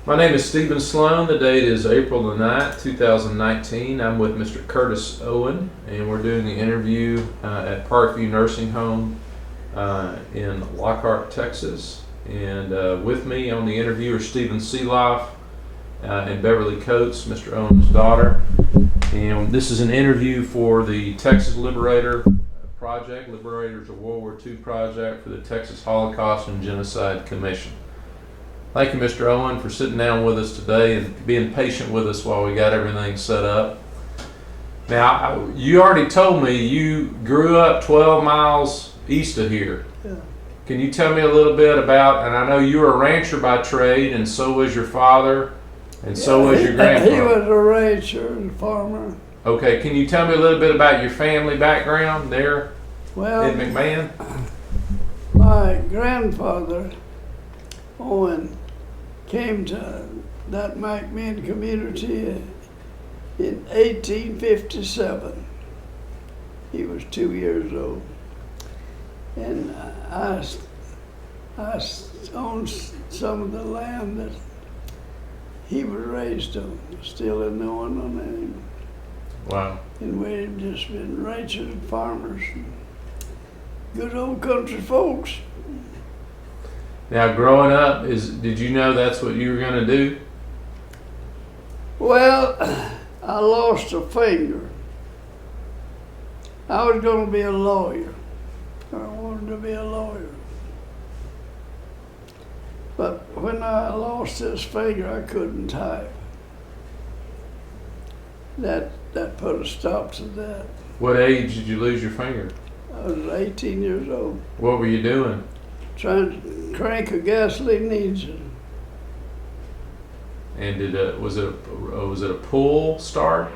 My name is Stephen Sloan. The date is April the 9th, 2019. I'm with Mr. Curtis Owen, and we're doing the interview at Parkview Nursing Home in Lockhart, Texas. And with me on the interview are Stephen Seeloff and Beverly Coates, Mr. Owen's daughter. And this is an interview for the Texas Liberator project, Liberators of World War II project for the Texas Holocaust and Genocide Commission. Thank you, Mr. Owen, for sitting down with us today and being patient with us while we got everything set up. Now, you already told me you grew up 12 miles east of here. Yeah. Can you tell me a little bit about, and I know you were a rancher by trade, and so was your father, and so was your grandfather. He was a rancher and farmer. Okay, can you tell me a little bit about your family background there Well, in McMahon? my grandfather, Owen, came to that McMahon community in 1857. He was 2 years old. And I owned some of the land that he was raised on, still in the one on him. Wow. And we've just been ranchers and farmers, and good old country folks. Now, growing up, did you know that's what you were going to do? Well, I lost a finger. I was going to be a lawyer. I wanted to be a lawyer. But when I lost this finger, I couldn't type. That put a stop to that. What age did you lose your finger? I was 18 years old, What were you doing? trying to crank a gasoline engine. And was it a pull start?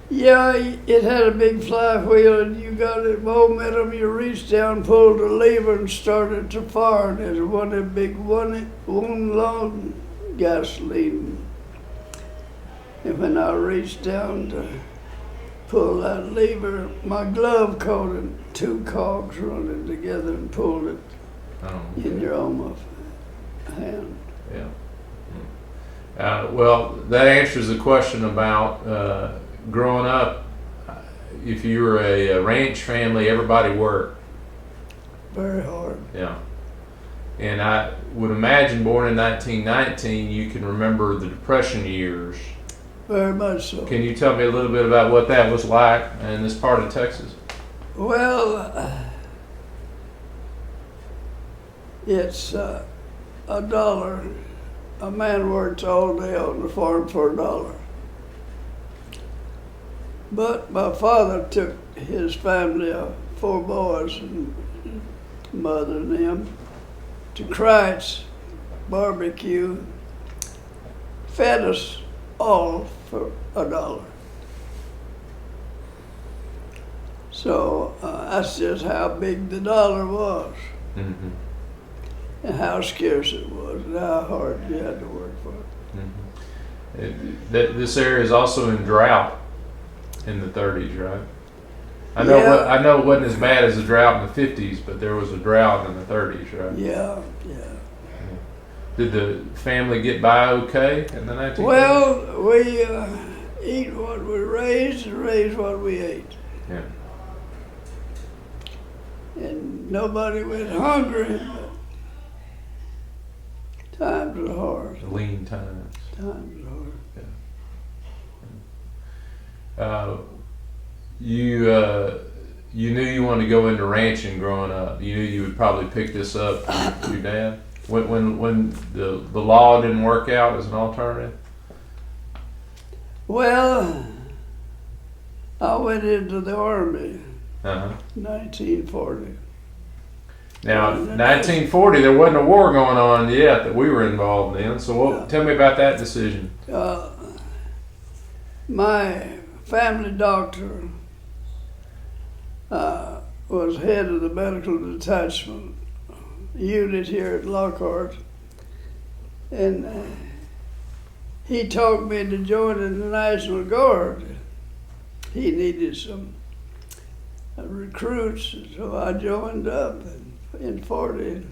Yeah, it had a big flywheel, and you got it momentum. You reached down, pulled the lever, and started to fire. And it was one of the big one long gasoline. And when I reached down to pull that lever, my glove caught it. Two cogs running together and pulled it Oh, in your own hand. yeah. Well, that answers the question about growing up. If you were a ranch family, everybody worked. Very hard. Yeah. And I would imagine, born in 1919, you can remember the Depression years. Very much so. Can you tell me a little bit about what that was like in this part of Texas? Well, it's $1. A man works all day on the farm for $1. But my father took his family of 4 boys and mother and them to Kreitz barbecue, fed us all for $1. So that's just how big the dollar was. Mm-hmm. And how scarce it was, and how hard you had to work for it. Mm-hmm. This area is also in drought in the 30s, right? I know. Yeah. I know it wasn't as bad as the drought in the 50s, but there was a drought in the 30s, right? Yeah. Did the family get by okay in the 1930s? Well, we eat what we raised and raised what we ate. Yeah. And nobody went hungry. Times were hard. Lean times. Times were hard. You knew you wanted to go into ranching growing up. You knew you would probably pick this up with your dad. When the law didn't work out as an alternative. Well, I went into the Army Uh-huh. in 1940. Now, 1940, there wasn't a war going on yet that we were involved in. So, tell me about that decision. My family doctor was head of the medical detachment unit here at Lockhart, and he talked me into joining the National Guard. He needed some recruits, so I joined up in 40.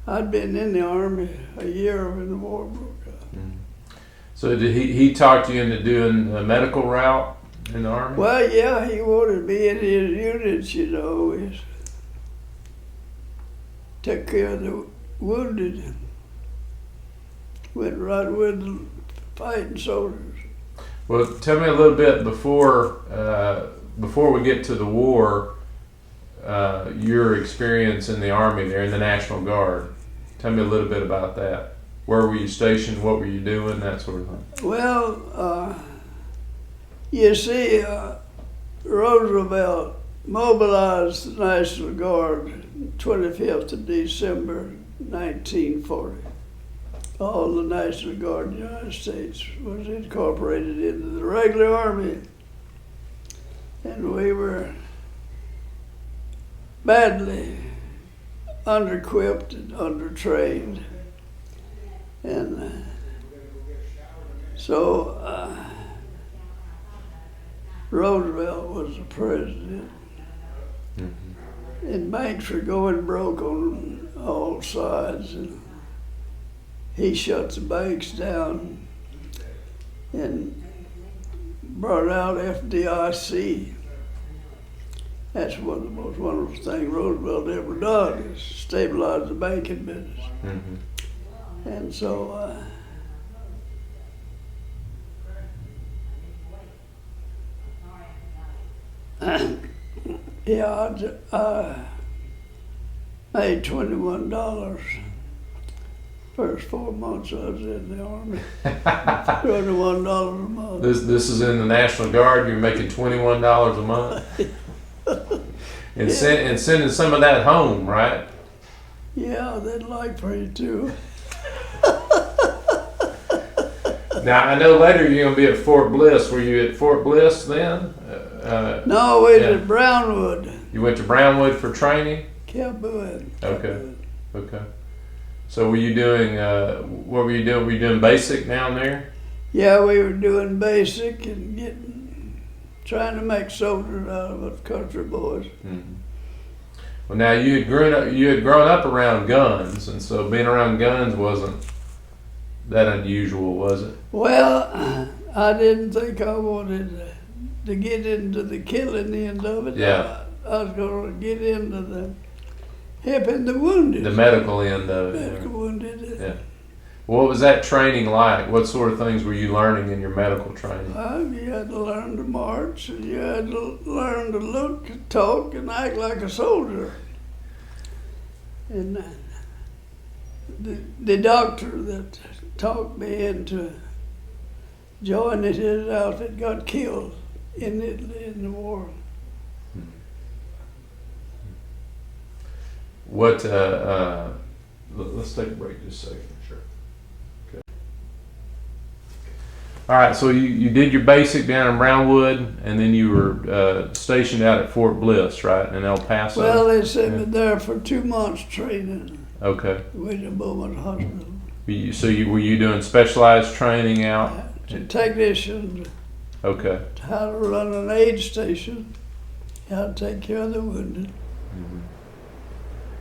I'd been in the Army a year when the war broke out. So did he talked you into doing the medical route in the Army? Well, yeah, he wanted me in his units, you know. He took care of the wounded. Went right with the fighting soldiers. Well, tell me a little bit before we get to the war, your experience in the Army there in the National Guard. Tell me a little bit about that. Where were you stationed? What were you doing? That sort of thing. Well, you see, Roosevelt mobilized the National Guard 25th of December 1940. All the National Guard in the United States was incorporated into the regular Army. And we were badly under-equipped and under-trained. And so Roosevelt was the president. And banks were going broke on all sides. And he shut the banks down and brought out FDIC. That's one of the most wonderful things Roosevelt ever done, is stabilize the banking business. And so yeah, I made $21 first 4 months I was in the Army. $21 a month. This is in the National Guard. You're making $21 a month, and sending some of that home, right? Yeah, they'd like for you to. Now I know later you're going to be at Fort Bliss. Were you at Fort Bliss then? No, we was at Brownwood. You went to Brownwood for training? Camp Boone. Okay. So were you doing, what were you doing? Were you doing basic down there? Yeah, we were doing basic and trying to make soldiers out of us country boys. Well, now you had grown up around guns, and so being around guns wasn't that unusual, was it? Well, I didn't think I wanted to get into the killing end of it. Yeah. I was going to get into the helping the wounded. The medical end of it. Medical wounded. Yeah. What was that training like? What sort of things were you learning in your medical training? Well, you had to learn to march, and you had to learn to look, talk, and act like a soldier. And the doctor that talked me into joining his outfit got killed in Italy in the war. What? Let's take a break just a second. Sure. Okay. All right. So you did your basic down in Brownwood, and then you were stationed out at Fort Bliss, right, in El Paso. Well, they sent me there for 2 months training. Okay. William Bowman Hospital. Were you doing specialized training out? Technician. Okay. How to run an aid station. How to take care of the wounded.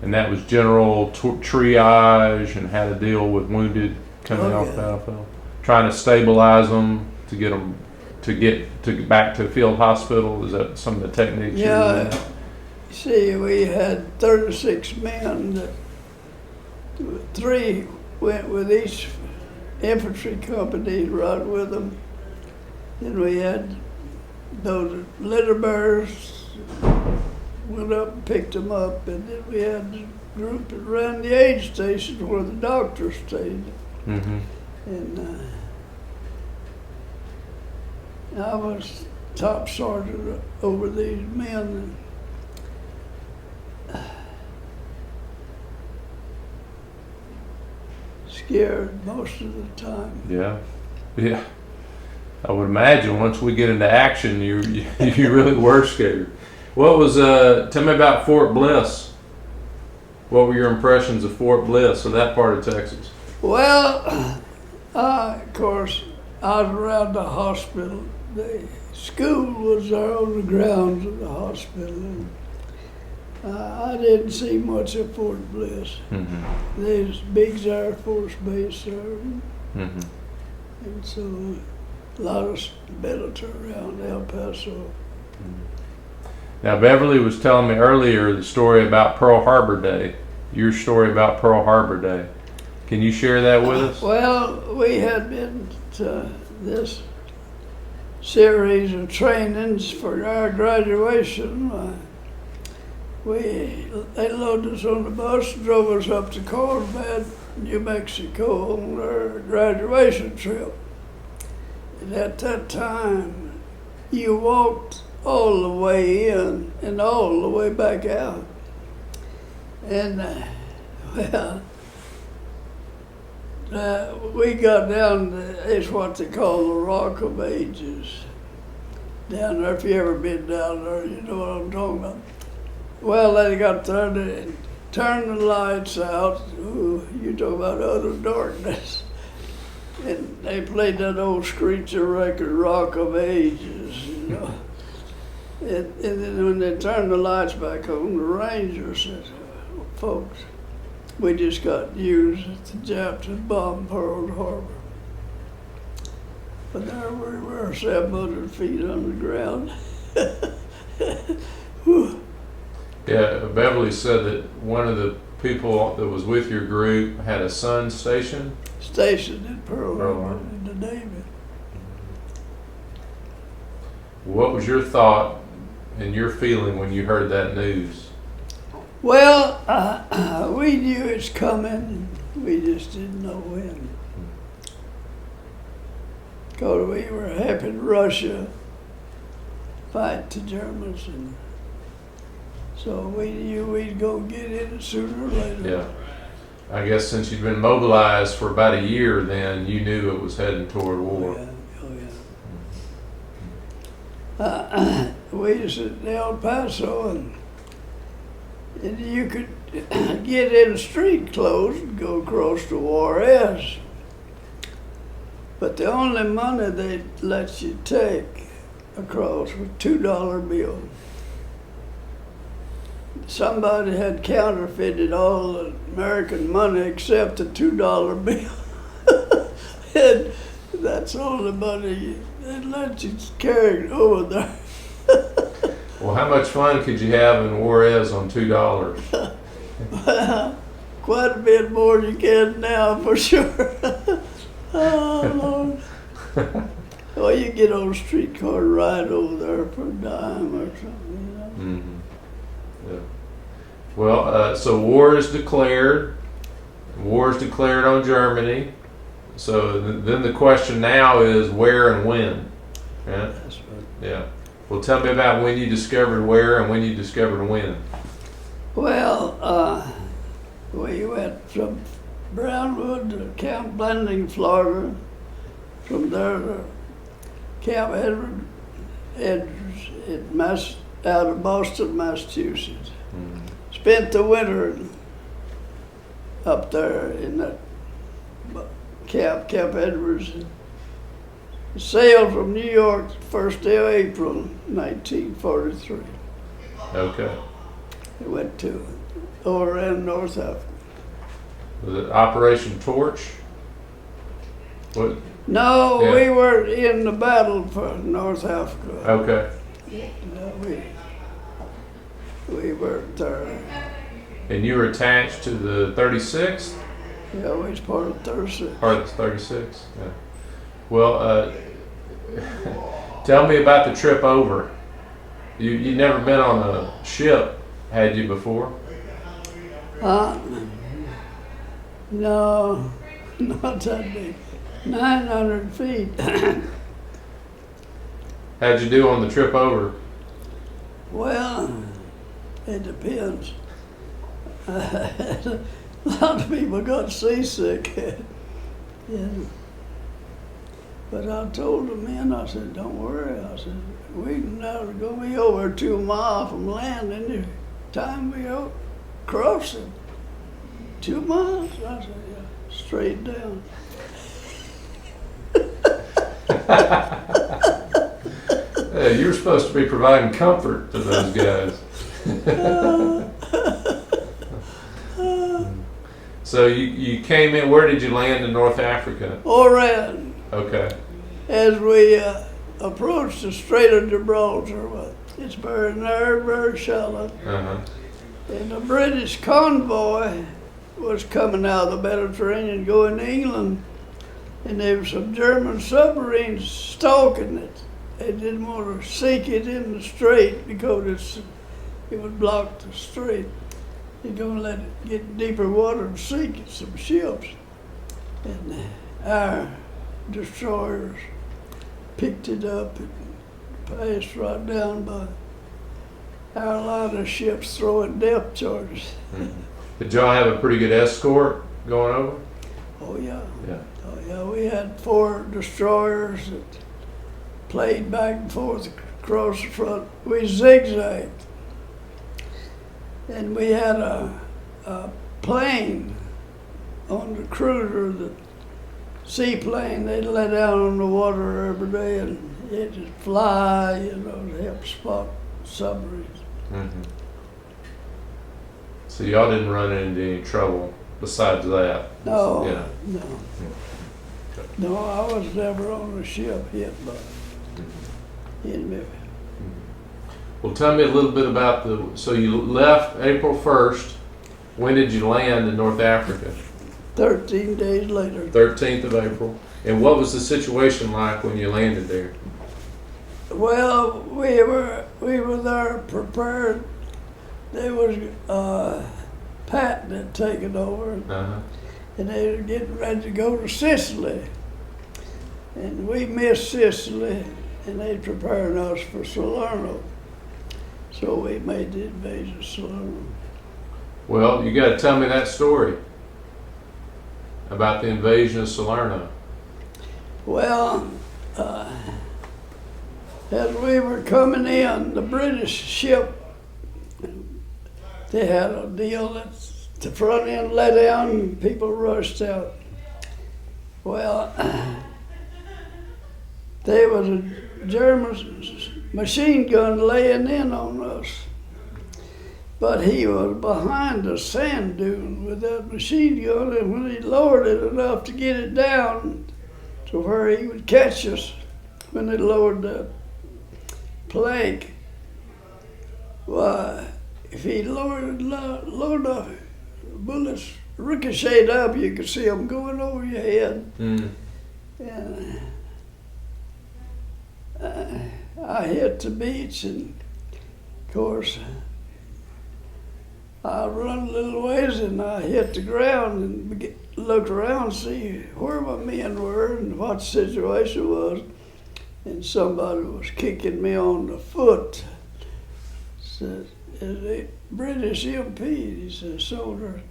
And that was general triage and how to deal with wounded coming off the battlefield. Trying to stabilize them to get them to get back to field hospital. Is that some of the techniques? Yeah. You see, we had 36 men. That 3 went with each infantry company right with them. Then we had those Liberators went up and picked them up, and then we had the group that ran the aid station where the doctors stayed. And I was top sergeant over these men. Scared most of the time. Yeah. I would imagine once we get into action, you really were scared. What was? Tell me about Fort Bliss. What were your impressions of Fort Bliss or that part of Texas? Well, of course, I was around the hospital. The school was there on the grounds of the hospital. And I didn't see much of Fort Bliss. Mm-hmm. There's Biggs Air Force Base there, Mm-hmm. and so a lot of military around El Paso. Now, Beverly was telling me earlier the story about Pearl Harbor Day, your story about Pearl Harbor Day. Can you share that with us? Well, we had been to this series of trainings for our graduation. They loaded us on the bus, drove us up to Carlsbad, New Mexico on our graduation trip. And at that time, you walked all the way in and all the way back out. And, we got down to, it's what they call the Rock of Ages. Down there, if you ever been down there, you know what I'm talking about. Well, they got there to turn the lights out. Ooh, you talk about utter darkness. And they played that old Screecher record, Rock of Ages, you know. And then when they turned the lights back on, the ranger said, folks, we just got used at the Japs had bombed Pearl Harbor. But there we were, 700 feet underground. Yeah, Beverly said that one of the people that was with your group had a son stationed in Pearl Harbor in the Navy. What was your thought and your feeling when you heard that news? Well, we knew it's coming. We just didn't know when. Because we were helping Russia fight the Germans, and so we knew we'd go get in sooner or later. Yeah. I guess since you'd been mobilized for about a year, then you knew it was heading toward war. We was in El Paso, and you could get in street clothes and go across to Juarez. But the only money they'd let you take across was $2 bill. Somebody had counterfeited all the American money except the $2 bill. And that's all the money they'd let you carry over there. Well, how much fun could you have in Juarez on $2? Well, quite a bit more than you can now, for sure. Oh, Lord. Well, you get on a streetcar ride over there for a dime or something, you know. Mm-hmm. Yeah. Well, so war is declared. War is declared on Germany. So then the question now is where and when. Yeah. That's right. Yeah. Well, tell me about when you discovered where and when you discovered when. Well, we went from Brownwood to Camp Blanding, Florida. From there to Camp Edwards out of Boston, Massachusetts. Mm-hmm. Spent the winter up there in that Camp Edwards. Sailed from New York first day of April, 1943. Okay. We went to over in North Africa. Was it Operation Torch? What? No, Yeah. we were in the battle for North Africa. Okay. No, we weren't there. And you were attached to the 36th? Yeah, we was part of 36. Part of the 36? Yeah. Well, tell me about the trip over. You'd never been on a ship, had you, before? No, not that big. 900 feet. How'd you do on the trip over? Well, it depends. A lot of people got seasick. Yeah. But I told the men, I said, don't worry. I said, we're now going to be over 2 miles from land any time we cross it. 2 miles? I said, yeah, straight down. You were supposed to be providing comfort to those guys. So you came in, where did you land in North Africa? Oran. Okay. As we approached the Strait of Gibraltar, well, it's very narrow, very shallow. Uh-huh. And a British convoy was coming out of the Mediterranean going to England. And there were some German submarines stalking it. They didn't want to sink it in the strait because it would block the strait. They're going to let it get deeper water and sink it, some ships. And our destroyers picked it up and passed right down by our line of ships throwing depth charges. Mm-hmm. Did y'all have a pretty good escort going over? Oh yeah. Yeah. Oh yeah, we had 4 destroyers that played back and forth across the front. We zigzagged. And we had a plane on the cruiser, the seaplane. They'd let down on the water every day and it'd just fly, to help spot submarines. Mm-hmm. So y'all didn't run into any trouble besides that? No, Yeah. no. Mm-hmm. No, I was never on a ship hit by enemy. Well, tell me a little bit about so you left April 1st. When did you land in North Africa? 13 days later. 13th of April. And what was the situation like when you landed there? Well, we were there prepared. There was Patton had taken over, Uh-huh. and they were getting ready to go to Sicily. And we missed Sicily, and they prepared us for Salerno. So we made the invasion of Salerno. Well, you got to tell me that story about the invasion of Salerno. Well, as we were coming in, the British ship, they had a deal that the front end let down and people rushed out. Well, there was a German machine gun laying in on us. But he was behind a sand dune with that machine gun, and when he lowered it enough to get it down to where he would catch us when they lowered that plank, why, if he lowered low enough, bullets ricocheted up, you could see them going over your head. Mm. And I hit the beach, and of course, I run a little ways and I hit the ground and looked around to see where my men were and what the situation was. And somebody was kicking me on the foot. Said, "Is a British MP?" He said, "Soldier,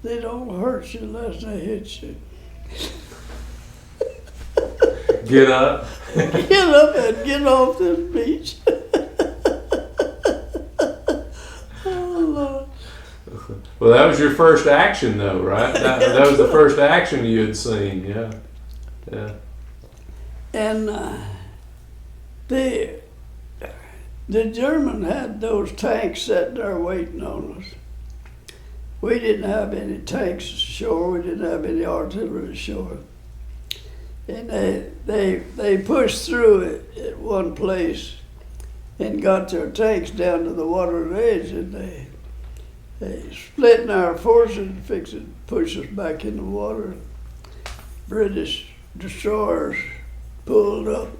they don't hurt you unless they hit you." Get up. Get up and get off this beach. Oh, Lord. Well, that was your first action, though, right? That was the first action you had seen, yeah. Yeah. And the German had those tanks sitting there waiting on us. We didn't have any tanks ashore. We didn't have any artillery ashore. And they pushed through it at one place and got their tanks down to the water's edge, and they split in our forces and fixed it, pushed us back in the water. British destroyers pulled up,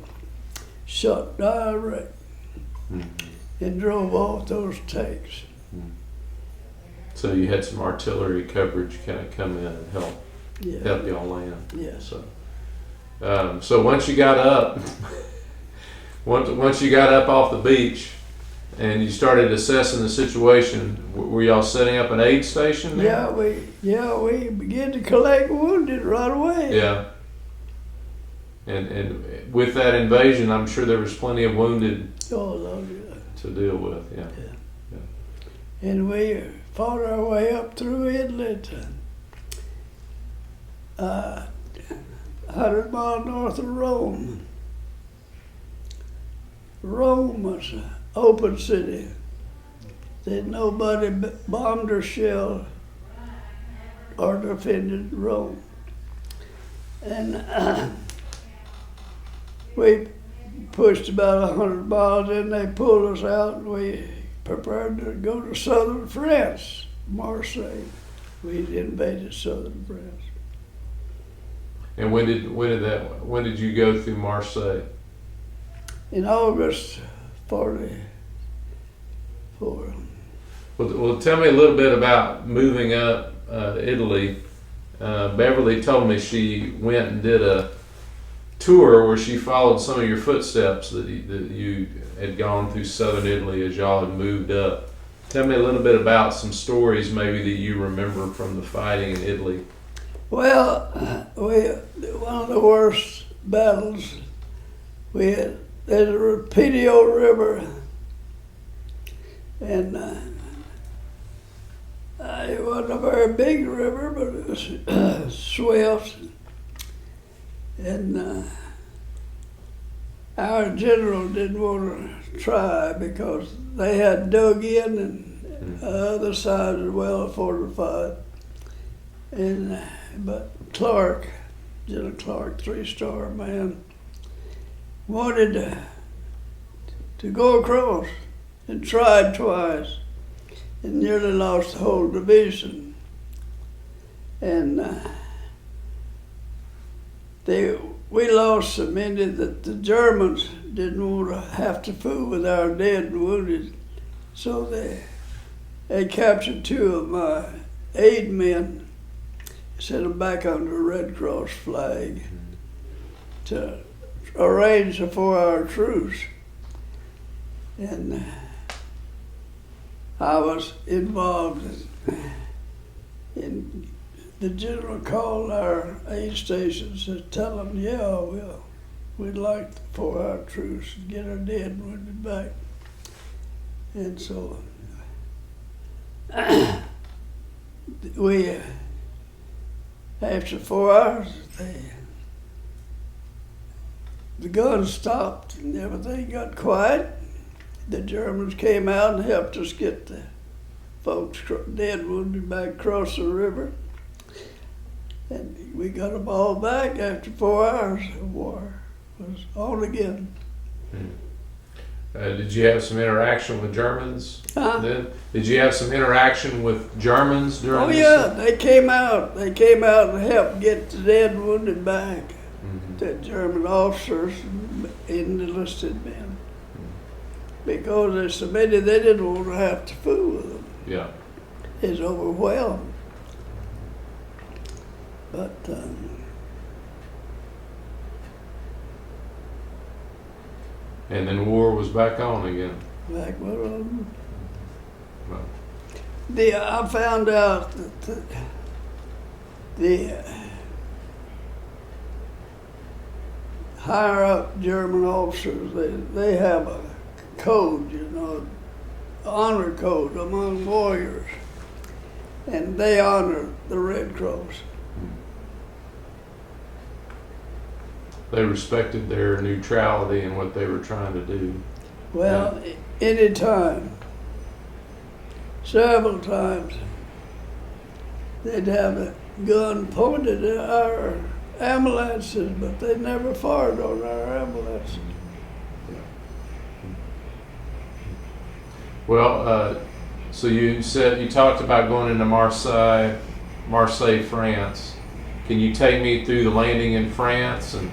shot direct, and drove off those tanks. So you had some artillery coverage kind of come in and help y'all land. Yeah. So once you got up, once you got up off the beach, and you started assessing the situation, were y'all setting up an aid station there? We began to collect wounded right away. Yeah. And with that invasion, I'm sure there was plenty of wounded Oh, Lord, yeah. to deal with. Yeah. And we fought our way up through Italy to 100 miles north of Rome. Rome was an open city. That nobody bombed or shelled or defended Rome. And we pushed about 100 miles, and they pulled us out, and we prepared to go to southern France, Marseille. We invaded southern France. And when did you go through Marseille? In August 44. Well, tell me a little bit about moving up Italy. Beverly told me she went and did a tour where she followed some of your footsteps that you had gone through southern Italy as y'all had moved up. Tell me a little bit about some stories maybe that you remember from the fighting in Italy. Well, one of the worst battles we had, there's a Rapidio River, and it wasn't a very big river, but it was swift. And our general didn't want to try because they had dug in and the other side as well fortified. And but Clark, General Clark, 3-star man, wanted to go across and tried twice and nearly lost the whole division. And we lost so many that the Germans didn't want to have to fool with our dead and wounded, so they captured 2 of my aid men, set them back under a Red Cross flag to arrange a 4-hour truce. And I was involved in the general called our aid stations and tell them, yeah, we'd like the 4-hour truce and get our dead and wounded back. And so we, after 4 hours, the guns stopped and everything got quiet. The Germans came out and helped us get the folks dead and wounded back across the river. And we got them all back after 4 hours of war. It was on again. Did you have some interaction with Germans then? Did you have some interaction with Germans during this? Oh yeah, they came out. They came out and helped get the dead and wounded back. The German officers and enlisted men. Because there's so many, they didn't want to have to fool with them. Yeah. It's overwhelmed. But and then war was back on again. back when Well, I found out that the higher up German officers, they have a code, honor code among warriors, and they honor the Red Cross. they respected their neutrality and what they were trying to do. Well, any time, several times, they'd have a gun pointed at our ambulances, but they never fired on our ambulances. Well, so you talked about going into Marseille, France. Can you take me through the landing in France? And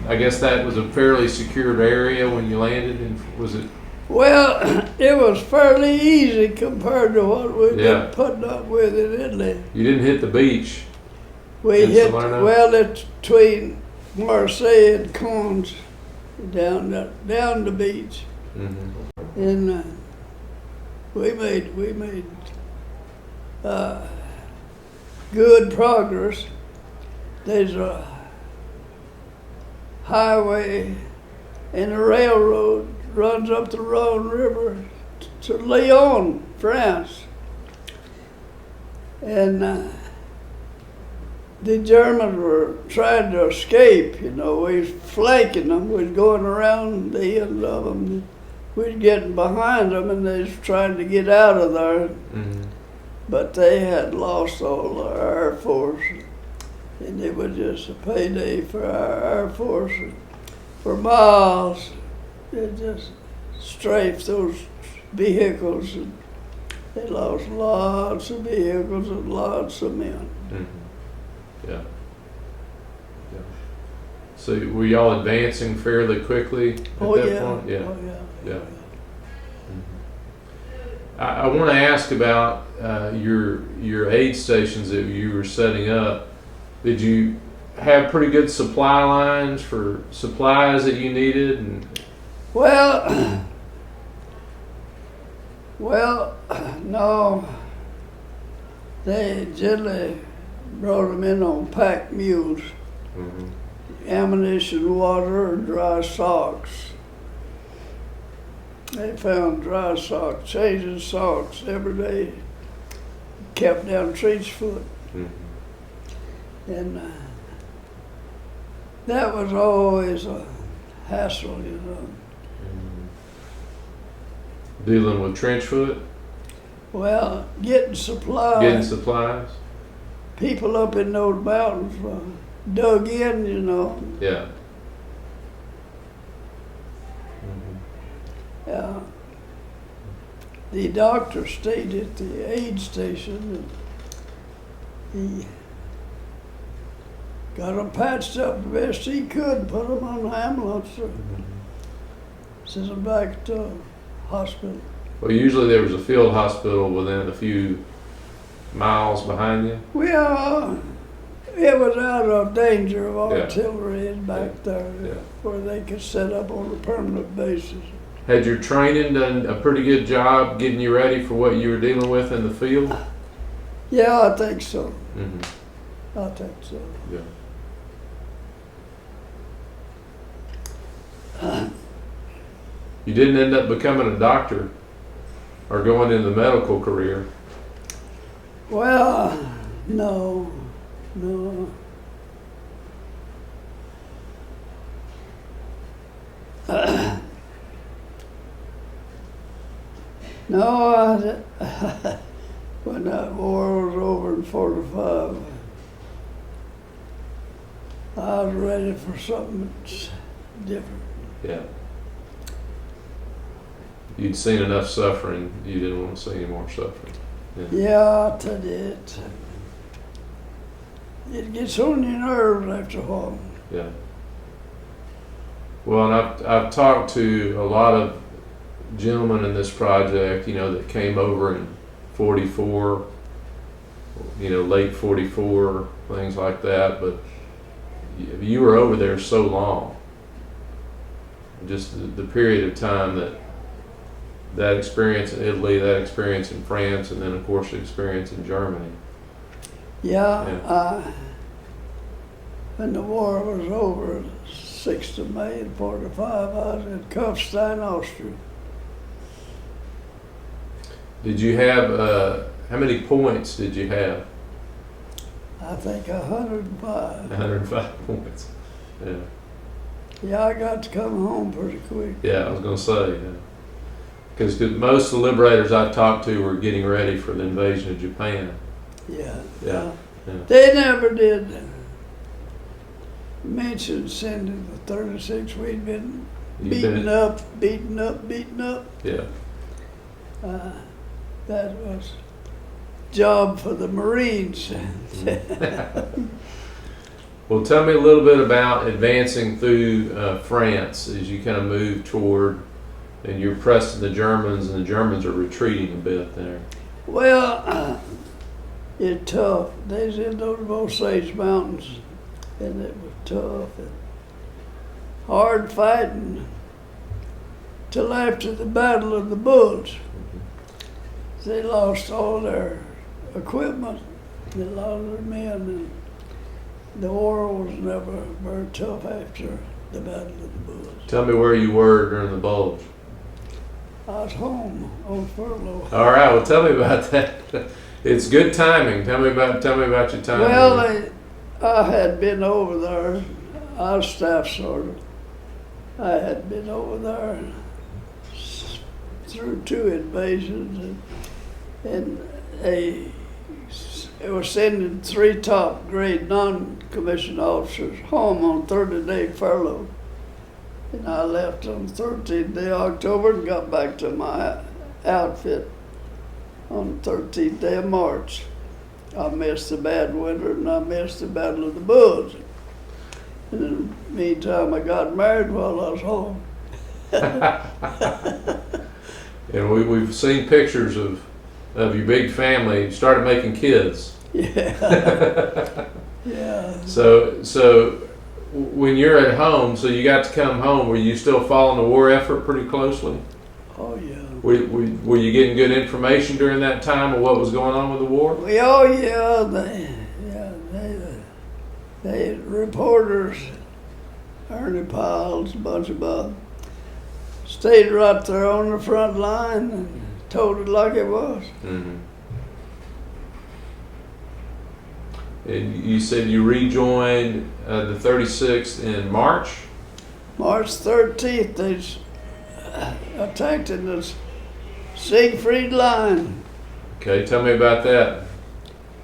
I guess that was a fairly secured area when you landed. And was it? Well, it was fairly easy compared to what we've been putting up with in Italy. You didn't hit the beach. We hit Salerno? well. It's between Marseille and Cons, down the beach, and we made good progress. There's a highway and a railroad runs up the Rhone River to Lyon, France, and the Germans were trying to escape. We was flanking them. We was going around the end of them. We was getting behind them, and they was trying to get out of there. but they had lost all the Air Force, and it was just a payday for our Air Force. For miles, it just strafed those vehicles, and they lost lots of vehicles and lots of men. Mm-hmm. Yeah. Yeah. So were y'all advancing fairly quickly at that point? Yeah. Oh, yeah. Yeah. I want to ask about your aid stations that you were setting up. Did you have pretty good supply lines for supplies that you needed? And Well, no. They generally brought them in on packed mules, mm-hmm. ammunition, water, and dry socks. They found dry socks, changing socks every day, kept down trench foot. Mm-hmm. And that was always a hassle, you know. Mm-hmm. Dealing with trench foot? Well, getting supplies. Getting supplies? People up in those mountains were dug in, you know. Yeah. The doctor stayed at the aid station, and he got them patched up the best he could, put them on the ambulance, sent them back to the hospital. Well, usually there was a field hospital within a few miles behind you. Well, it was out of danger of artillery back there, where they could set up on a permanent basis. Had your training done a pretty good job getting you ready for what you were dealing with in the field? Yeah, I think so. Mm-hmm. I think so. Yeah. You didn't end up becoming a doctor or going into the medical career? Well, no. No, when that war was over in 45, I was ready for something different. Yeah. You'd seen enough suffering, you didn't want to see any more suffering. Yeah, I tell you, it gets on your nerves after a while. Yeah. Well, and I've talked to a lot of gentlemen in this project, you know, that came over in 44, you know, late 44, things like that, but you were over there so long. Just the period of time that experience in Italy, that experience in France, and then of course the experience in Germany. Yeah. When the war was over, 6th of May of 45, I was in Kufstein, Austria. Did you have, how many points did you have? I think 105. 105 points. Yeah. Yeah, I got to come home pretty quick. Yeah, I was going to say, because most of the liberators I've talked to were getting ready for the invasion of Japan. Yeah. Yeah. They never did mention sending the 36. We'd been beaten up. Yeah. That was job for the Marines. Well, tell me a little bit about advancing through France as you kind of move toward, and you're pressing the Germans, and the Germans are retreating a bit there. Well, it's tough. They was in those Osage Mountains, and it was tough and hard fighting till after the Battle of the Bulge. They lost all their equipment, they lost their men, and the war was never very tough after the Battle of the Bulge. Tell me where you were during the Bulge. I was home on furlough. All right, well, tell me about that. It's good timing. Tell me about your time. Well, I had been over there. I was staff sergeant. I had been over there through 2 invasions, and they were sending 3 top grade non-commissioned officers home on 30-day furlough. And I left on 13th day of October and got back to my outfit on the 13th day of March. I missed the bad winter and I missed the Battle of the Bulls. And in the meantime, I got married while I was home. And we've seen pictures of your big family. You started making kids. Yeah. Yeah. So when you're at home, so you got to come home, were you still following the war effort pretty closely? Oh, yeah. Were you getting good information during that time of what was going on with the war? They reporters, Ernie Piles, a bunch of them, stayed right there on the front line and told it like it was. Mm-hmm. And you said you rejoined the 36th in March? March 13th, they attacked in the Siegfried line. Okay, tell me about that.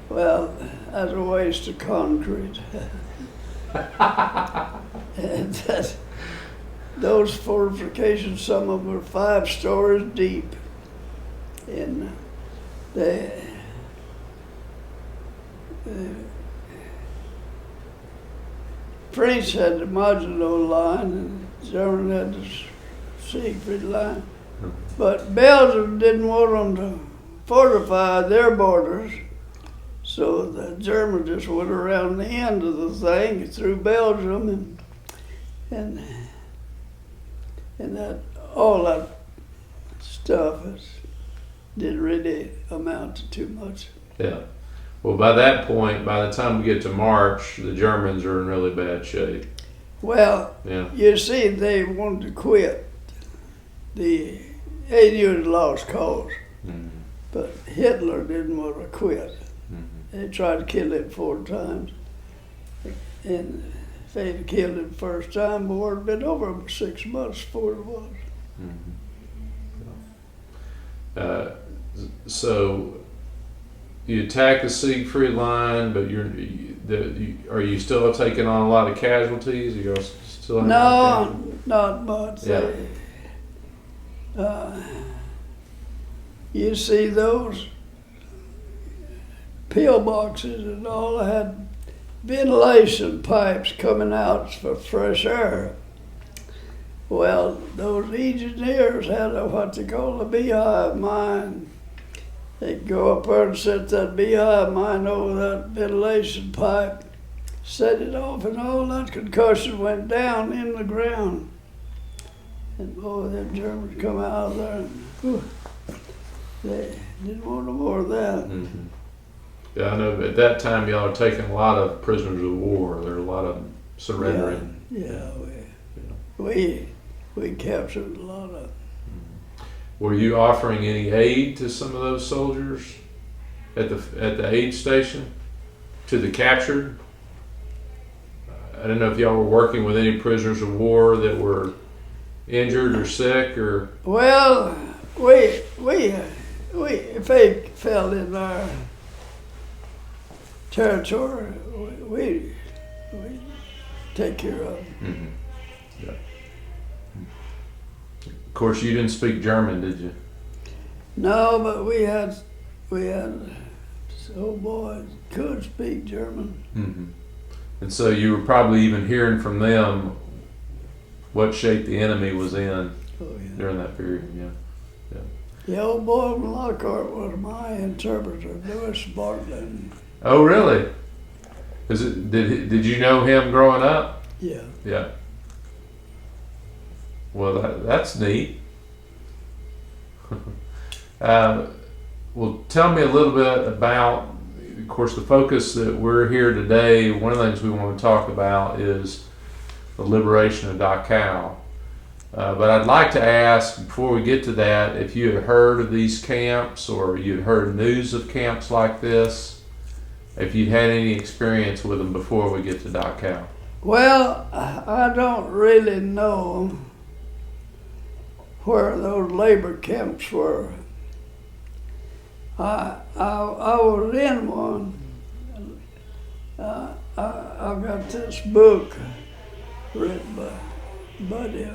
Well, that's a waste of concrete. And those fortifications, some of them are 5 stories deep. And the French had the Maginot line and the German had the Siegfried line. But Belgium didn't want them to fortify their borders, so the Germans just went around the end of the thing through Belgium, and that all that stuff didn't really amount to too much. Yeah. Well, by that point, by the time we get to March, the Germans are in really bad shape. Well, yeah. You see, they wanted to quit. The AU had lost cause, mm-hmm. but Hitler didn't want to quit. Mm-hmm. They tried to kill him 4 times. And if they'd killed him the first time, the war had been over 6 months before it was. Mm-hmm. So you attack the Siegfried line, but are you still taking on a lot of casualties? You still no, not much. Yeah. You see those pillboxes and all had ventilation pipes coming out for fresh air. Well, those engineers had what they call a beehive mine. They'd go up there and set that beehive mine over that ventilation pipe, set it off, and all that concussion went down in the ground. And boy, them Germans come out of there and whew, they didn't want no more of that. Mm-hmm. Yeah, I know. At that time, y'all are taking a lot of prisoners of war. There are a lot of them surrendering. Yeah, we captured a lot of. Were you offering any aid to some of those soldiers at the aid station, to the captured? I don't know if y'all were working with any prisoners of war that were injured or sick or. Well, if they fell in our territory, we take care of them. Mm-hmm. Yeah. Of course, you didn't speak German, did you? No, but we had oh boy, could speak German. Mm-hmm. And so you were probably even hearing from them what shape the enemy was in during that period. Yeah. The old boy from Lockhart was my interpreter, Louis Bartlett. Oh, really? Did you know him growing up? Yeah. Yeah. Well, that's neat. Well, tell me a little bit about, of course, the focus that we're here today. One of the things we want to talk about is the liberation of Dachau. But I'd like to ask, before we get to that, if you had heard of these camps or you'd heard news of camps like this, if you'd had any experience with them before we get to Dachau. Well, I don't really know where those labor camps were. I was in one. I got this book written by Buddy,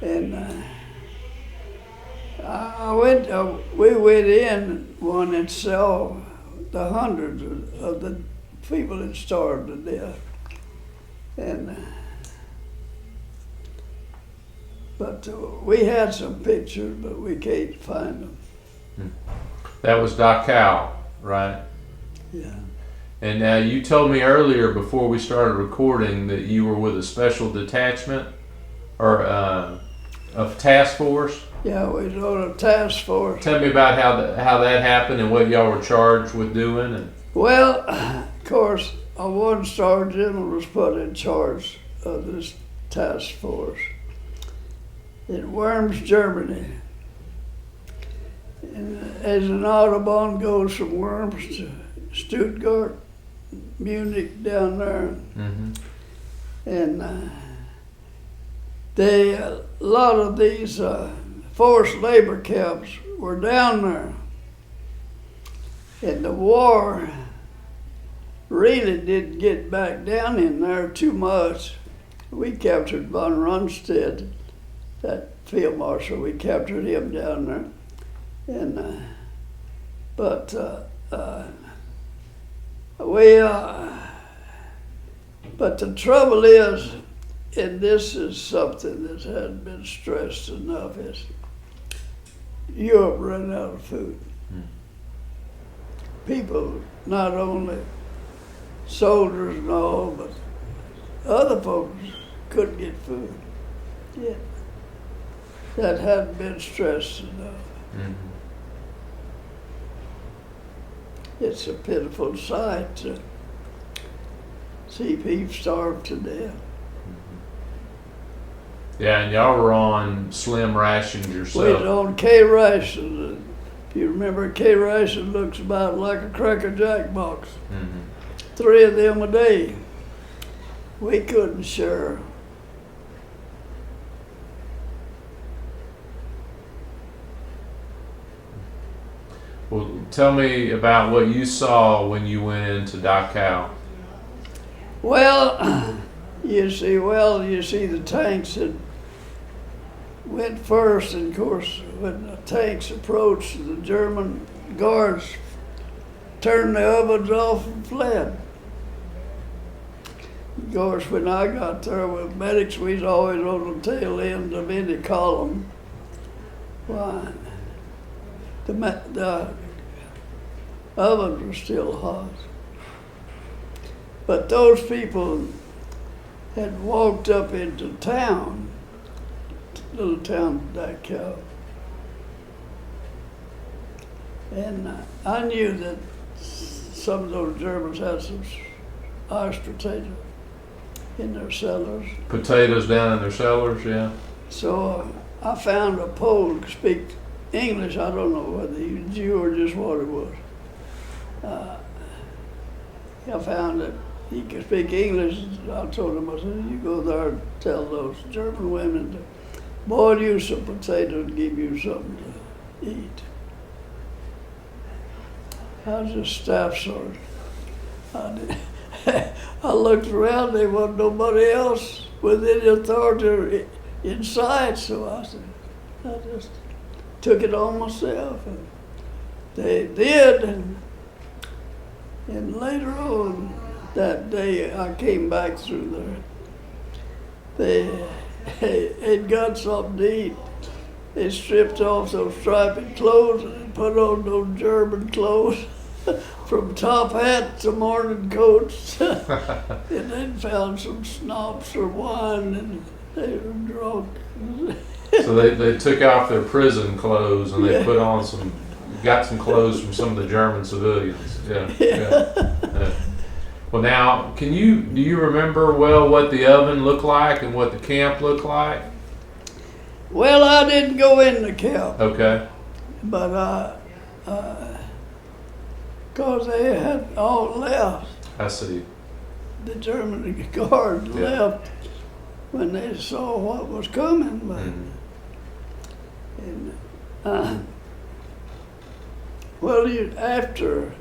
and we went in one and saw the hundreds of the people that starved to death, and but we had some pictures, but we can't find them. That was Dachau, right? Yeah. And now you told me earlier before we started recording that you were with a special detachment or a task force. Yeah, we was on a task force. Tell me about how that happened and what y'all were charged with doing. And Well, of course, a one-star general was put in charge of this task force in Worms, Germany. And as an Autobahn goes from Worms to Stuttgart, Munich, down there, and a lot of these forced labor camps were down there. And the war really didn't get back down in there too much. We captured von Rundstedt, that field marshal. We captured him down there, and but the trouble is, and this is something that hasn't been stressed enough, is Europe ran out of food. People, not only soldiers and all, but other folks couldn't get food. Yeah. That hadn't been stressed enough. It's a pitiful sight to see people starve to death. yeah, and y'all were on slim rations We yourself. was on K rations. If you remember, K ration looks about like a Cracker Jack box. 3 of them a day. We couldn't share. Well, tell me about what you saw when you went into Dachau. Well, you see the tanks that went first, and of course, when the tanks approached, the German guards turned the ovens off and fled. Of course, when I got there with medics, we was always on the tail end of any column. Why? The ovens were still hot. But those people had walked up into town, little town Dachau, and I knew that some of those Germans had some iced potato in their cellars. Potatoes down in their cellars, yeah. So I found a Pole who could speak English. I don't know whether he was Jew or just what it was. I found that he could speak English. I told him, I said, you go there and tell those German women to boil you some potatoes and give you something to eat. I was just staff sergeant. I looked around, there wasn't nobody else with any authority in sight, so I said, I just took it on myself. And they did, and later on that day I came back through there. They had got something to eat. They stripped off those striped clothes and put on those German clothes. From top hat to morning coats, and then found some schnapps or wine, and they were drunk. So they took off their prison clothes and they put on got some clothes from some of the German civilians. Yeah. Well, now, do you remember well what the oven looked like and what the camp looked like? Well, I didn't go in the camp. Okay. But because they had all left. I see. The German guard left when they saw what was coming. But, and Well, after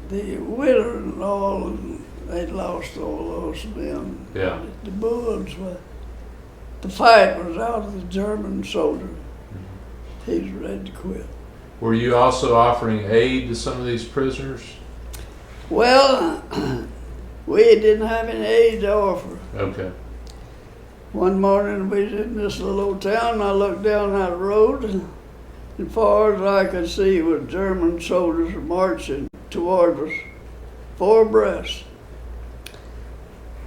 the winter and all, and they lost all those men. Yeah. The bullets were. The fight was out of the German soldier. He's ready to quit. Were you also offering aid to some of these prisoners? Well, we didn't have any aid to offer. Okay. One morning we was in this little old town, and I looked down that road, and as far as I could see was German soldiers marching toward us, 4 abreast.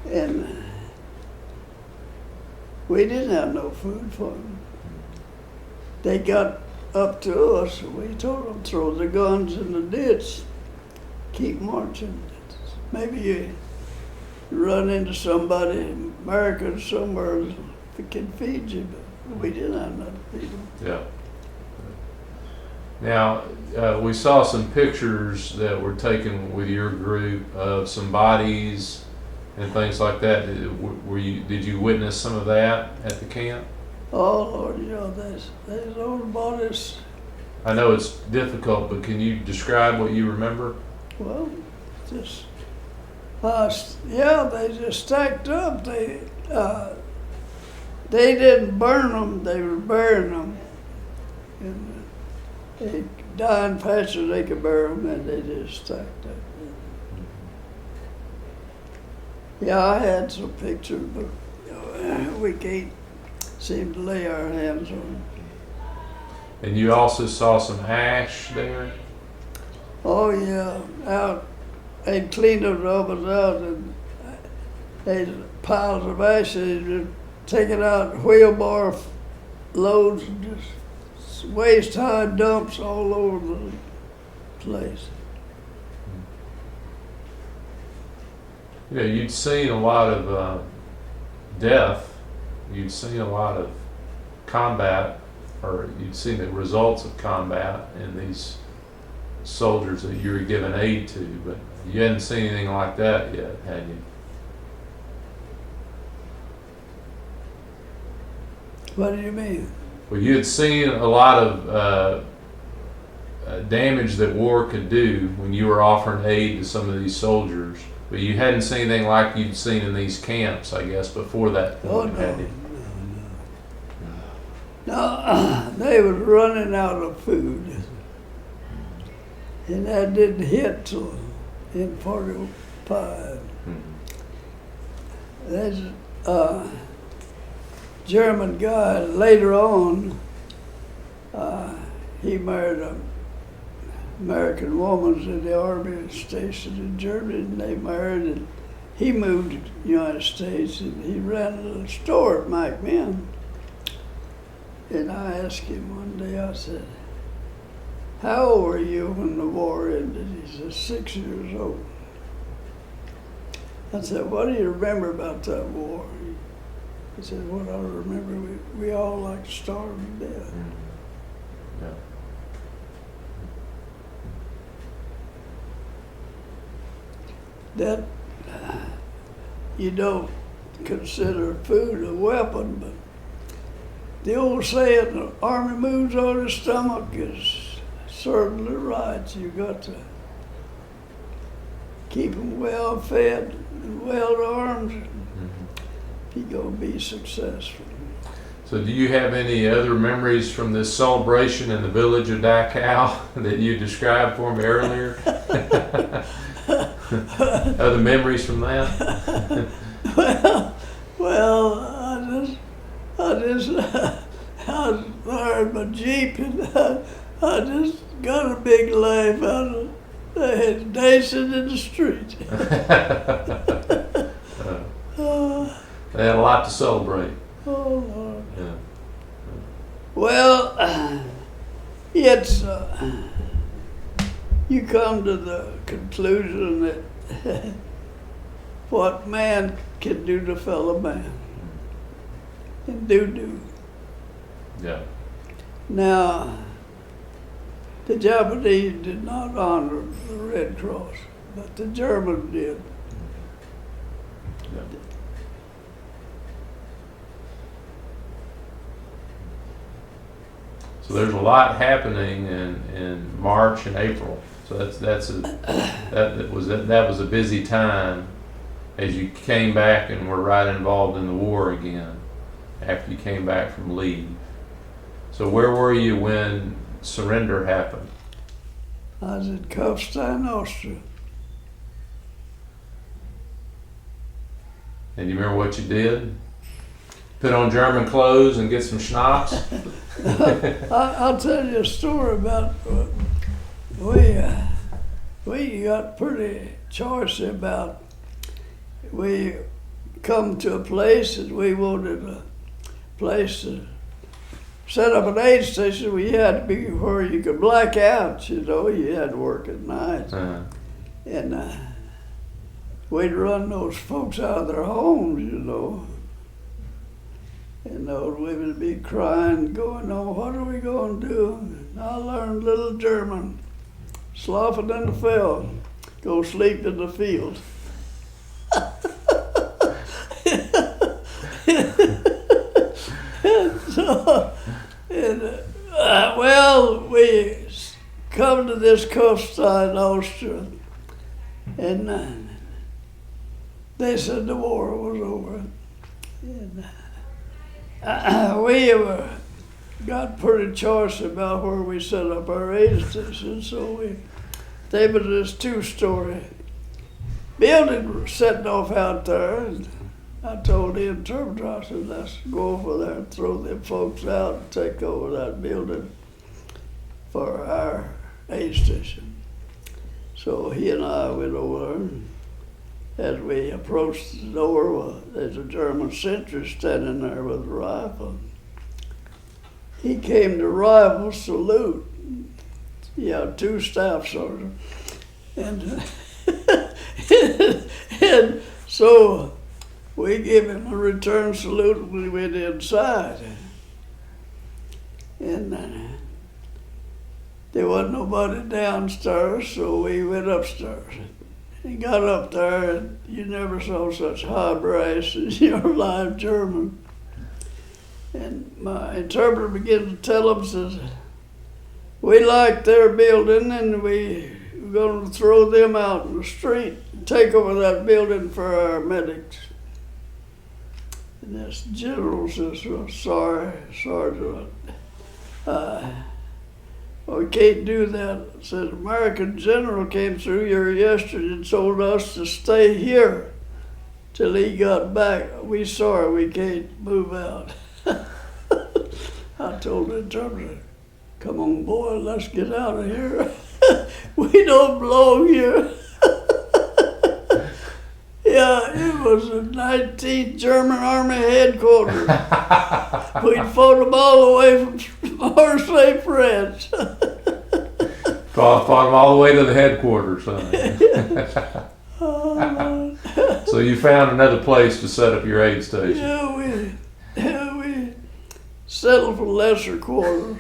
And we didn't have no food for them. They got up to us, and we told them, throw the guns in the ditch, keep marching. Maybe you run into somebody, American somewhere, that can feed you, but we didn't have nothing to feed them. Yeah. Now, we saw some pictures that were taken with your group of some bodies and things like that. Did you witness some of that at the camp? Oh Lord, you know, there's old bodies. I know it's difficult, but can you describe what you remember? Well, just yeah, they just stacked up. They didn't burn them; they were burying them. And they dying faster they could bury them, and they just stacked up. Yeah, I had some pictures, but we can't seem to lay our hands on them. And you also saw some ash there? Oh yeah, out. They cleaned the rubbers out, and they piles of ash. They just take it out, wheelbarrow loads, and just waist-high dumps all over the place. You know, you'd seen a lot of death. You'd seen a lot of combat, or you'd seen the results of combat in these soldiers that you were giving aid to, but you hadn't seen anything like that yet, had you? What do you mean? Well, you had seen a lot of damage that war could do when you were offering aid to some of these soldiers, but you hadn't seen anything like you'd seen in these camps, I guess, before that point, had you? No, they was running out of food, and that didn't hit till in 45. There's a German guy later on. He married an American woman in the army stationed in Germany, and they married, and he moved to the United States, and he ran a little store at McMinn. And I asked him one day, I said, how old were you when the war ended? He said, 6 years old. I said, what do you remember about that war? He said, what I remember, we all like starved to death. Yeah. That you don't consider food a weapon, but the old saying, the army moves on the stomach is certainly right. You got to keep them well fed and well armed if you're going to be successful. So do you have any other memories from this celebration in the village of Dachau that you described for me earlier? Other memories from that? well, I was there in my Jeep, and I just got a big laugh out of they dancing in the street. They had a lot to celebrate. Oh, Lord. Yeah. Well, it's, you come to the conclusion that what man can do to fellow man, and do. Yeah. Now, the Japanese did not honor the Red Cross, but the Germans did. Yeah. So there's a lot happening in March and April. So that was a busy time as you came back and were right involved in the war again after you came back from leave. So where were you when surrender happened? I was at Kufstein, Austria. And you remember what you did? Put on German clothes and get some schnapps? I'll tell you a story about we got pretty choice about. We come to a place and we wanted a place to set up an aid station. We had to be where you could black out. You had to work at night, and we'd run those folks out of their homes. And those women would be crying, going, "Oh, what are we going to do?" And I learned little German. Schlafen in the Feld. Go sleep in the field. We come to this coastline, Austria, and they said the war was over. And we got pretty choice about where we set up our aid station, so they was this 2-story building setting off out there, and I told the interpreter, I said, let's go over there and throw them folks out and take over that building for our aid station. So he and I went over there, and as we approached the door, there's a German sentry standing there with a rifle. He came to rifle salute. 2 staff sergeants. And, and so we gave him a return salute when we went inside. And there wasn't nobody downstairs, so we went upstairs. He got up there, and you never saw such high brass in your life, German. And my interpreter began to tell him, says, we like their building, and we're going to throw them out in the street and take over that building for our medics. And this general says, well, sorry, Sergeant. We can't do that. Said, American general came through here yesterday and told us to stay here till he got back. We sorry we can't move out. I told the interpreter, come on, boy, let's get out of here. We don't belong here. Yeah, it was the 19th German Army headquarters. We'd fought them all the way from Marseille, France. Fought them all the way to the headquarters, huh? So you found another place to set up your aid station. Yeah, we settled for lesser quarters.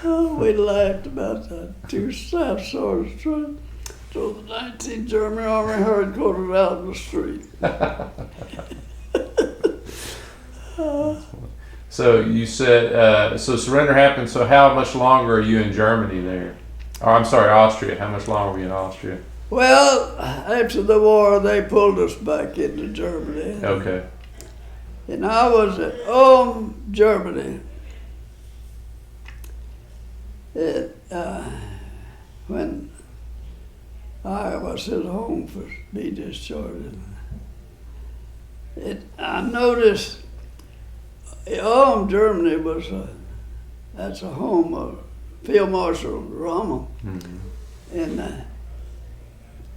We laughed about that. 2 staff sergeants trying to throw the 19th German Army headquarters out in the street. So you said, so surrender happened, so how much longer are you in Germany there? Oh, I'm sorry, Austria. How much longer were you in Austria? Well, after the war, they pulled us back into Germany. Okay. And I was at home, Germany. When I was at home for be discharged, I noticed home Germany was that's a home of Field Marshal Rommel. Mm-hmm. And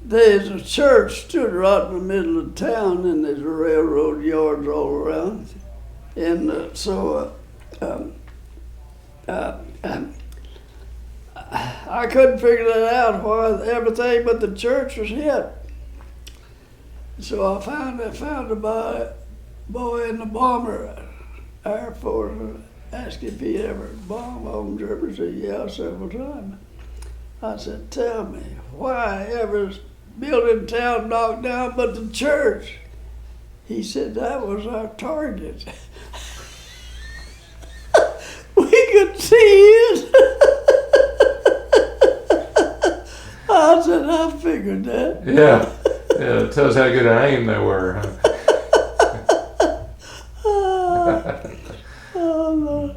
there's a church stood right in the middle of town, and there's railroad yards all around. And I couldn't figure that out, why everything but the church was hit. So I found a boy in the bomber Air Force, asked if he ever bombed home Germany. He said, yeah, several times. I said, tell me, why every building in town knocked down but the church? He said, that was our target. We See it? I said, I figured that. Yeah. Yeah, it tells how good an aim they were, huh? Oh, Lord.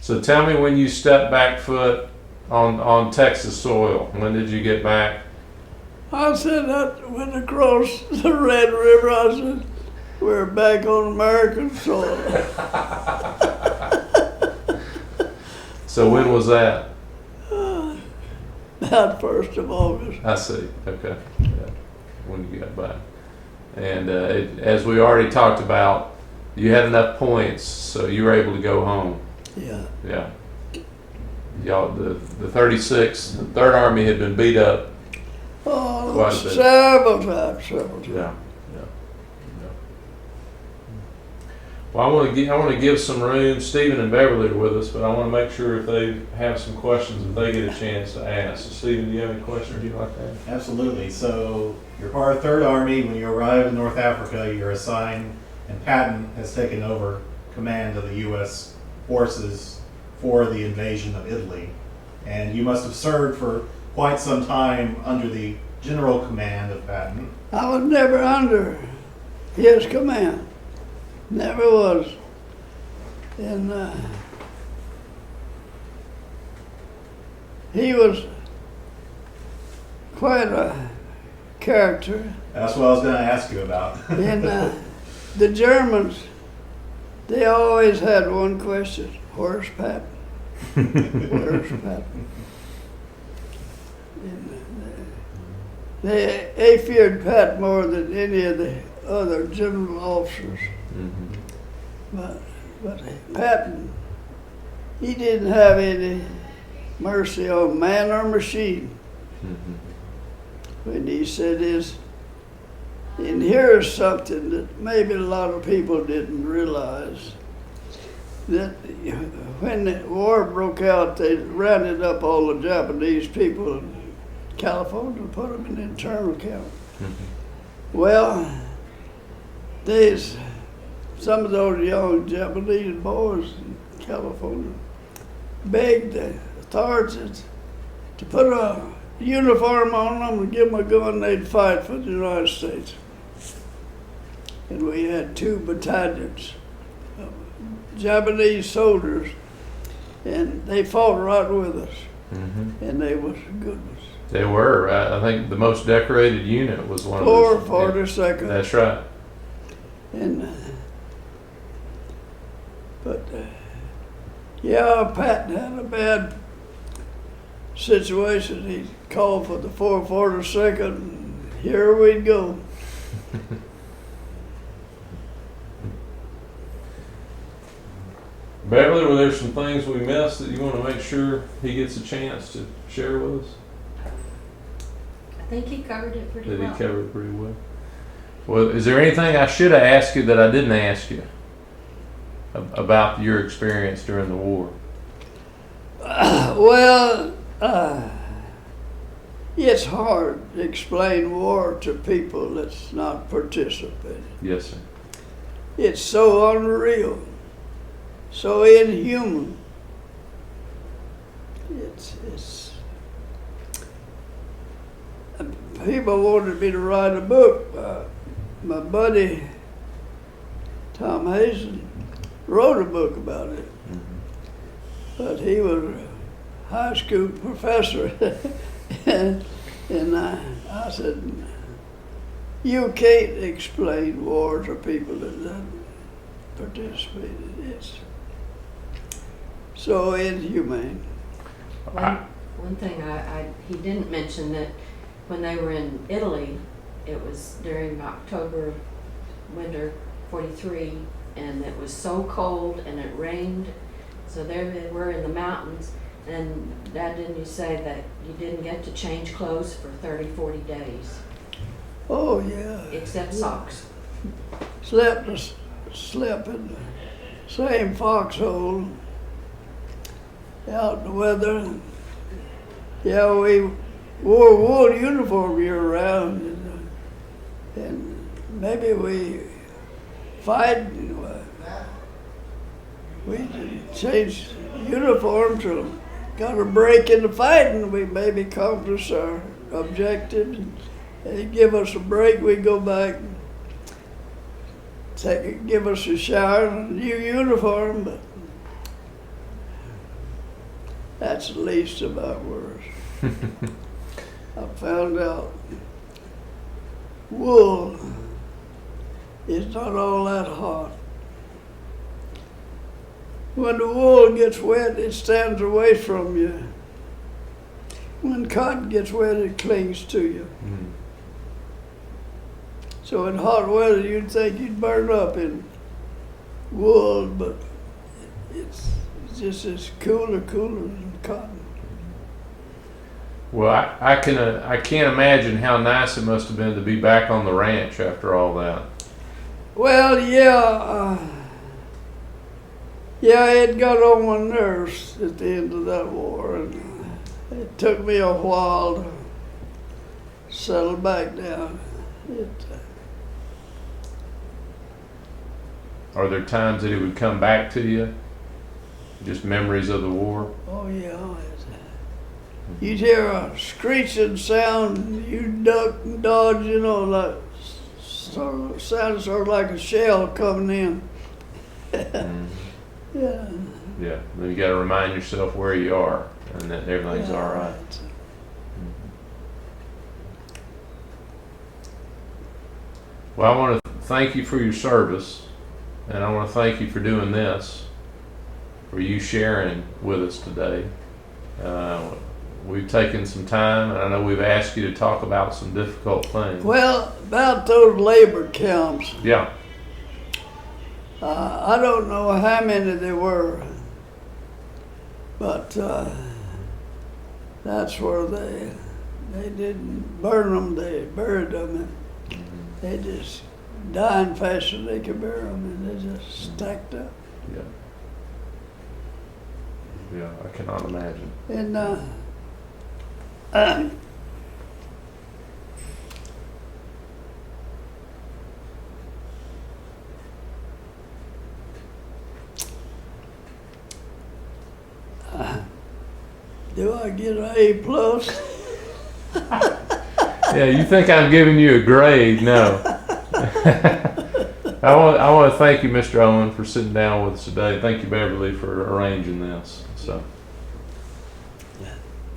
So tell me when you stepped back foot on Texas soil. When did you get back? I said, I went across the Red River. I said, we're back on American soil. So when was that? About 1st of August. I see. Okay. Yeah. When you got back. And as we already talked about, you had enough points, so you were able to go home. Yeah. Yeah. Y'all, the 36th, the Third Army had been beat up. Oh, Quite a bit. several times. Yeah. Well, I want to give some room. Stephen and Beverly are with us, but I want to make sure if they have some questions, if they get a chance to ask. So, Stephen, do you have any questions you'd like to ask? Absolutely. So you're part of Third Army. When you arrive in North Africa, you're assigned, and Patton has taken over command of the U.S. forces for the invasion of Italy. And you must have served for quite some time under the general command of Patton. I was never under his command. Never was. And he was quite a character. That's what I was going to ask you about. And the Germans, they always had one question: where's Patton? Where's Patton? And they feared Pat more than any of the other general officers. Mm-hmm. But Patton, he didn't have any mercy on man or machine. Mm-hmm. When he said this, and here's something that maybe a lot of people didn't realize, that when the war broke out, they rounded up all the Japanese people in California and put them in internal camp. Mm-hmm. Well, some of those young Japanese boys in California begged the authorities to put a uniform on them and give them a gun, they'd fight for the United States. And we had 2 battalions of Japanese soldiers, and they fought right with us, Mm-hmm. and they was good ones. They were. I think the most decorated unit was one of 442nd. That's right. And yeah, Patton had a bad situation. He called for the 442nd, and here we'd go. Beverly, were there some things we missed that you want to make sure he gets a chance to share with us? I think he covered it pretty That well. he covered pretty well. Well, is there anything I should have asked you that I didn't ask you about your experience during the war? Well, it's hard to explain war to people that's not participating. Yes, sir. It's so unreal, so inhuman. It's people wanted me to write a book. My buddy Tom Hazen wrote a book about it, but he was a high school professor, and I said, you can't explain war to people that haven't participated. It's so inhumane. One thing he didn't mention that when they were in Italy, it was during October, winter 43, and it was so cold and it rained. So there they were in the mountains. And Dad, didn't you say that you didn't get to change clothes for 30, 40 days? Oh yeah. Except socks. Slept in the same foxhole out in the weather. Yeah, we wore wool uniform year round, and maybe we fight. We changed uniform to got a break in the fighting. We maybe accomplished our objective. They give us a break. We go back, give us a shower and a new uniform. But that's the least of our worries. I found out wool is not all that hot. When the wool gets wet, it stands away from you. When cotton gets wet, it clings to you. Mm. So in hot weather, you'd think you'd burn up in wool, but it's just as cooler than cotton. Well, I can't imagine how nice it must have been to be back on the ranch after all that. Well, yeah, it got on my nerves at the end of that war, and it took me a while to settle back down. Are there times that it would come back to you? Just memories of the war? Oh yeah, you'd hear a screeching sound, you duck and dodge, like sounds sort of like a shell coming in. Mm. Yeah. Yeah, then you got to remind yourself where you are and that everything's all right. Well, I want to thank you for your service, and I want to thank you for doing this, for you sharing with us today. We've taken some time, and I know we've asked you to talk about some difficult things. Well, about those labor camps. Yeah. I don't know how many there were, but that's where they didn't burn them, they buried them. And they just dying faster than they could bury them, and they just stacked up. Yeah. Yeah, I cannot imagine. And do I get an A plus? Yeah, you think I'm giving you a grade? No. I want to thank you, Mr. Owen, for sitting down with us today. Thank you, Beverly, for arranging this. So.